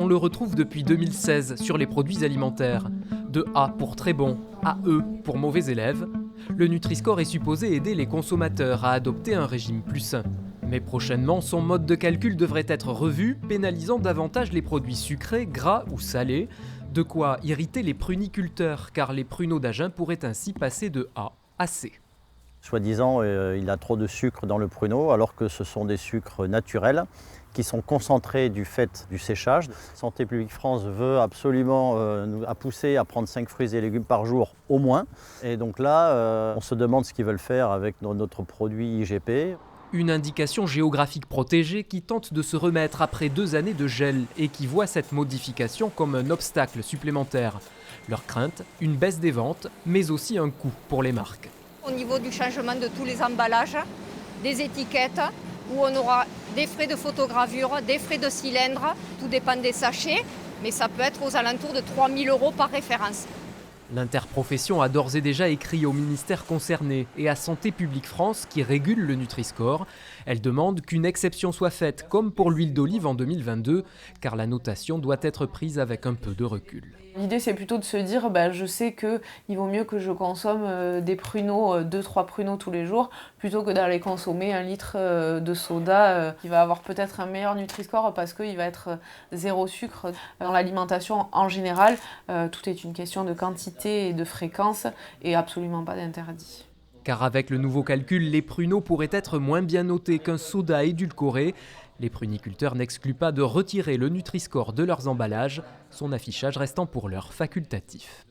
on le retrouve depuis 2016 sur les produits alimentaires. De A pour très bon à E pour mauvais élèves, le Nutri-Score est supposé aider les consommateurs à adopter un régime plus sain. Mais prochainement, son mode de calcul devrait être revu, pénalisant davantage les produits sucrés, gras ou salés, de quoi irriter les pruniculteurs, car les pruneaux d'Agen pourraient ainsi passer de A à C. Soi-disant, il a trop de sucre dans le pruneau, alors que ce sont des sucres naturels qui sont concentrés du fait du séchage. Santé publique France veut absolument nous pousser à prendre 5 fruits et légumes par jour au moins. Et donc là, on se demande ce qu'ils veulent faire avec notre produit IGP. Une indication géographique protégée qui tente de se remettre après 2 années de gel et qui voit cette modification comme un obstacle supplémentaire. Leur crainte, une baisse des ventes, mais aussi un coût pour les marques. Au niveau du changement de tous les emballages, des étiquettes, où on aura des frais de photogravure, des frais de cylindre, tout dépend des sachets, mais ça peut être aux alentours de 3 000 € par référence. L'interprofession a d'ores et déjà écrit au ministère concerné et à Santé publique France qui régule le Nutri-Score. Elle demande qu'une exception soit faite comme pour l'huile d'olive en 2022, car la notation doit être prise avec un peu de recul. L'idée c'est plutôt de se dire, je sais qu'il vaut mieux que je consomme des pruneaux, 2-3 pruneaux tous les jours, plutôt que d'aller consommer 1 litre de soda qui va avoir peut-être un meilleur Nutri-Score parce qu'il va être 0 sucre. Dans l'alimentation en général, tout est une question de quantité et de fréquence et absolument pas d'interdit. Car avec le nouveau calcul, les pruneaux pourraient être moins bien notés qu'un soda édulcoré. Les pruniculteurs n'excluent pas de retirer le Nutri-Score de leurs emballages, son affichage restant pour l'heure facultatif.